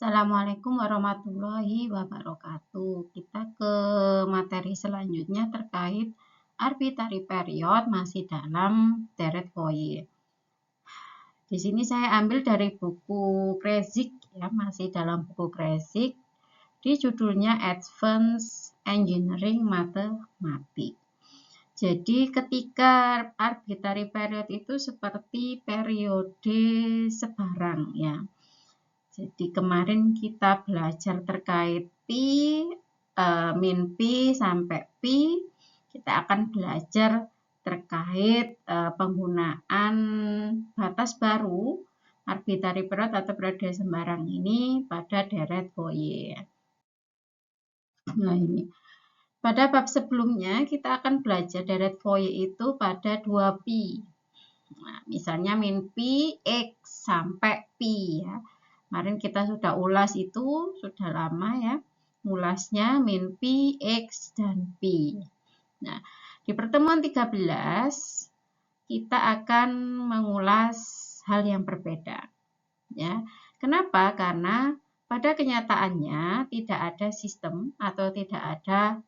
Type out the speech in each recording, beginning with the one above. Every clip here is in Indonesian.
Assalamualaikum warahmatullahi wabarakatuh. Kita ke materi selanjutnya terkait arbitrary period masih dalam deret Fourier. Di sini saya ambil dari buku Kreyszig ya, masih dalam buku Kreyszig. Di judulnya Advanced Engineering Mathematics. Jadi ketika arbitrary period itu seperti periode sebarang ya. Jadi kemarin kita belajar terkait pi, min pi sampai pi. Kita akan belajar terkait penggunaan batas baru arbitrary period atau periode sembarang ini pada deret Fourier. Nah ini. Pada bab sebelumnya kita akan belajar deret Fourier itu pada 2pi. Nah, misalnya min pi x sampai pi ya. Kemarin kita sudah ulas itu, sudah lama ya. Ulasnya min pi, x, dan pi. Nah, di pertemuan 13, kita akan mengulas hal yang berbeda. Ya. Kenapa? Karena pada kenyataannya tidak ada sistem atau tidak ada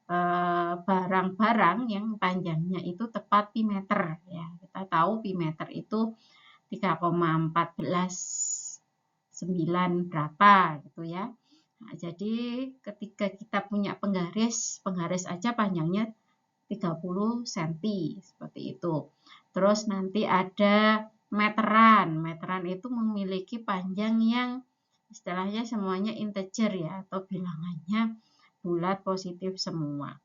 barang-barang yang panjangnya itu tepat pi meter. Ya. Kita tahu pi meter itu 3,14 berapa gitu ya. Nah, jadi ketika kita punya penggaris aja panjangnya 30 cm seperti itu. Terus nanti ada meteran. Meteran itu memiliki panjang yang istilahnya semuanya integer ya, atau bilangannya bulat positif semua.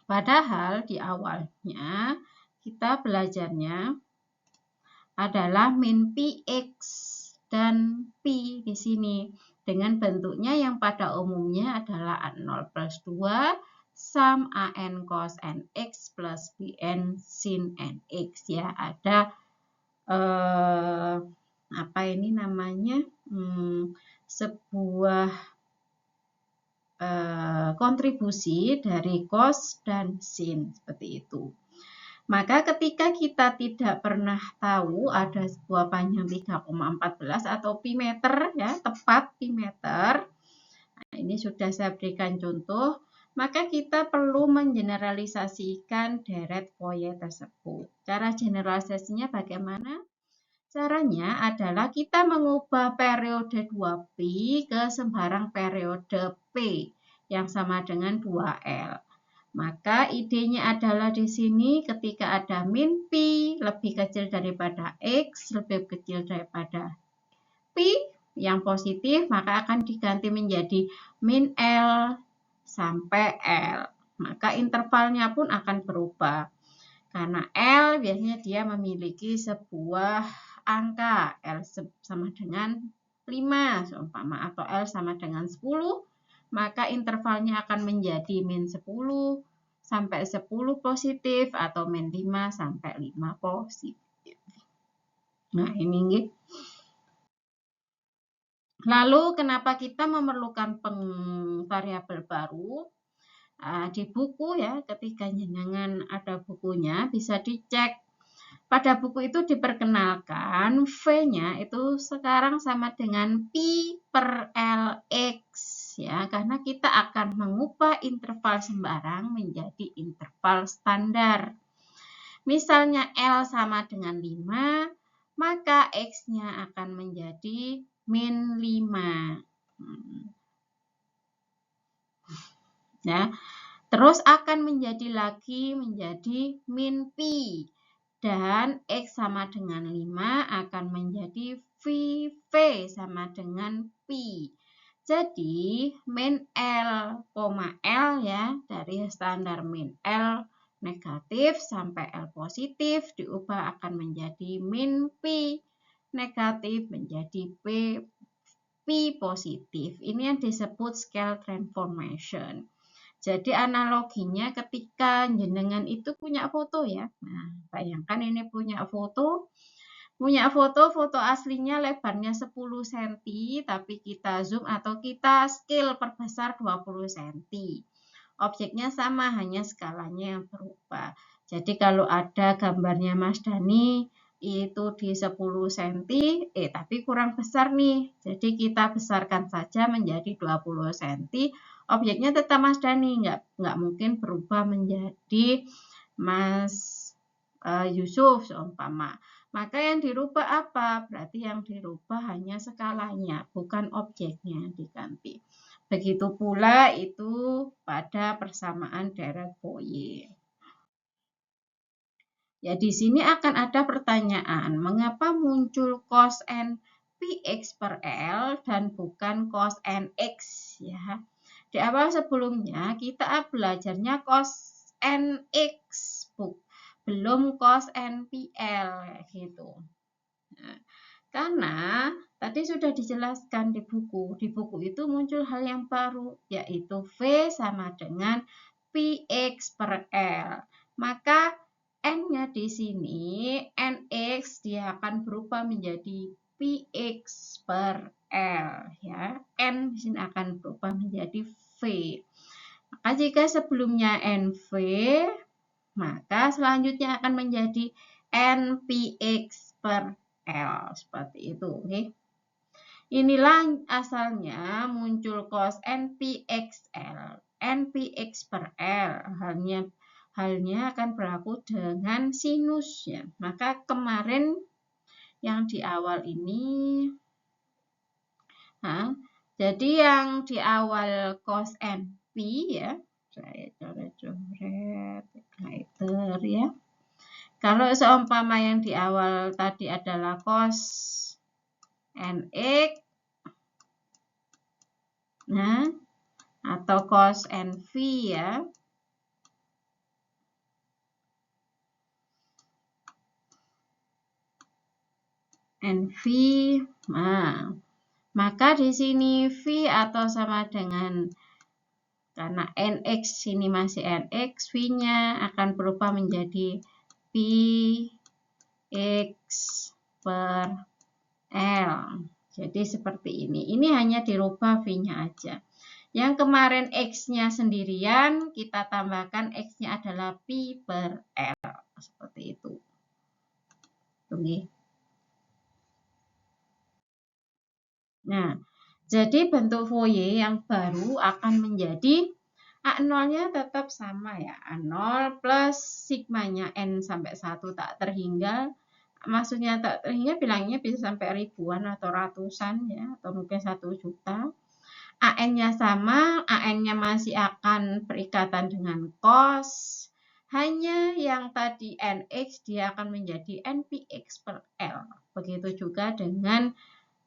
Padahal di awalnya kita belajarnya adalah min pi x dan pi di sini dengan bentuknya yang pada umumnya adalah A0 plus 2 sum an cos nx plus bn sin nx ya. Ada apa ini namanya, sebuah kontribusi dari cos dan sin seperti itu. Maka ketika kita tidak pernah tahu ada sebuah panjang 3,14 atau pi meter ya, tepat pi meter. Nah, ini sudah saya berikan contoh, maka kita perlu mengeneralisasikan deret Fourier tersebut. Cara generalisasinya bagaimana? Caranya adalah kita mengubah periode 2pi ke sembarang periode p yang sama dengan 2L. Maka idenya adalah di sini ketika ada min pi lebih kecil daripada x, lebih kecil daripada pi yang positif, maka akan diganti menjadi min L sampai L. Maka intervalnya pun akan berubah. Karena L biasanya dia memiliki sebuah angka L sama dengan 5 seumpama, atau L sama dengan 10, maka intervalnya akan menjadi min 10 sampai 10 positif atau min 5 sampai 5 positif. Nah, ini nih. Lalu kenapa kita memerlukan variabel baru? Di buku ya, ketika jenengan ada bukunya bisa dicek. Pada buku itu diperkenalkan V-nya itu sekarang sama dengan pi per Lx ya, karena kita akan mengubah interval sembarang menjadi interval standar. Misalnya L sama dengan 5, maka X-nya akan menjadi min 5. Ya. Terus akan menjadi min pi. Dan X sama dengan 5 akan menjadi V sama dengan pi. Jadi min L, L ya, dari standar min L negatif sampai L positif diubah akan menjadi min pi negatif menjadi pi positif. Ini yang disebut scale transformation. Jadi analoginya ketika jenengan itu punya foto ya. Nah, bayangkan ini punya foto aslinya lebarnya 10 cm, tapi kita zoom atau kita scale perbesar 20 cm. Objeknya sama, hanya skalanya yang berubah. Jadi kalau ada gambarnya Mas Dani, itu di 10 cm, tapi kurang besar nih. Jadi kita besarkan saja menjadi 20 cm. Objeknya tetap Mas Dani, nggak mungkin berubah menjadi Mas Yusuf seumpama. Maka yang dirubah apa? Berarti yang dirubah hanya skalanya, bukan objeknya diganti. Begitu pula itu pada persamaan deret Fourier. Ya, di sini akan ada pertanyaan, mengapa muncul cos n px per L dan bukan cos nx ya. Di awal sebelumnya kita belajarnya cos nx, belum cos npl gitu. Nah, karena tadi sudah dijelaskan di buku. Di buku itu muncul hal yang baru, yaitu V sama dengan Px per L. Maka N-nya di sini, Nx dia akan berubah menjadi Px per L. Ya. N di sini akan berubah menjadi V. Maka jika sebelumnya NV, maka selanjutnya akan menjadi Npx per L. Seperti itu. Okay? Inilah asalnya muncul cos Npxl. Npx per L. Halnya akan berlaku dengan sinus ya. Maka kemarin yang di awal ini, jadi yang di awal cos Np ya, saya coret highlighter ya. Kalau seumpama yang di awal tadi adalah cos Nx, nah, atau cos Nv ya. Nv, nah, maka di sini V atau sama dengan, karena Nx ini masih Nx, V-nya akan berubah menjadi Px per L. Jadi seperti ini. Ini hanya dirubah V-nya aja. Yang kemarin X-nya sendirian, kita tambahkan X-nya adalah Pi per L. Seperti itu. Oke. Nah, jadi bentuk Fourier yang baru akan menjadi A0-nya tetap sama ya. A0 plus sigmanya N sampai 1 tak terhingga. Maksudnya tak terhingga bilangnya bisa sampai ribuan atau ratusan ya. Atau mungkin 1 juta. AN-nya sama, AN-nya masih akan berikatan dengan cos. Hanya yang tadi NX dia akan menjadi NPX per L. Begitu juga dengan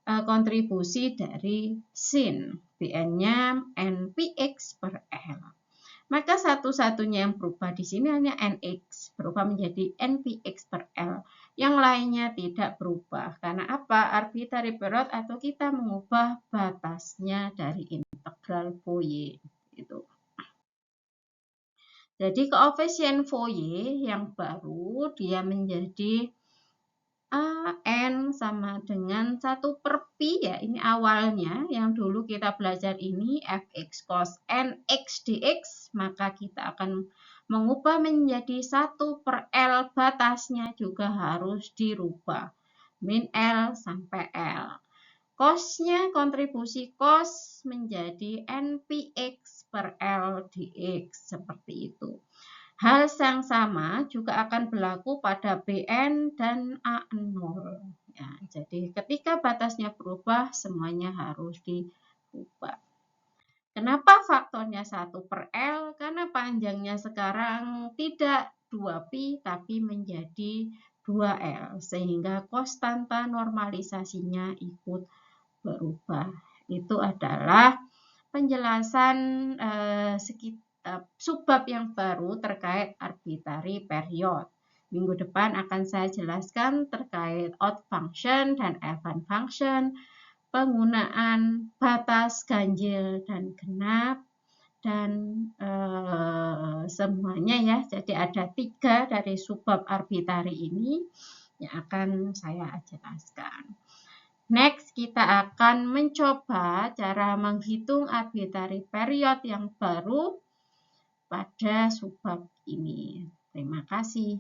kontribusi dari sin. Bn-nya NPX per L. Maka satu-satunya yang berubah di sini hanya NX, berubah menjadi NPX per L. Yang lainnya tidak berubah. Karena apa? Arbitrary period atau kita mengubah batasnya dari integral Fourier. Itu. Jadi koefisien Fourier yang baru dia menjadi N sama dengan 1 per Pi ya, ini awalnya yang dulu kita belajar ini fx cos nx dx, maka kita akan mengubah menjadi 1 per L, batasnya juga harus dirubah, min L sampai L. Cosnya, kontribusi cos menjadi NPX per L dx, seperti itu. Hal yang sama juga akan berlaku pada Bn dan A0. Ya, jadi ketika batasnya berubah, semuanya harus dirubah. Kenapa faktornya 1 per L? Karena panjangnya sekarang tidak 2pi, tapi menjadi 2L. Sehingga konstanta normalisasinya ikut berubah. Itu adalah penjelasan subbab yang baru terkait arbitrary period. Minggu depan akan saya jelaskan terkait odd function dan even function, penggunaan batas ganjil dan genap, dan semuanya ya. Jadi ada 3 dari subbab arbitrary ini yang akan saya jelaskan. Next, kita akan mencoba cara menghitung arbitrary period yang baru pada subbab ini. Terima kasih.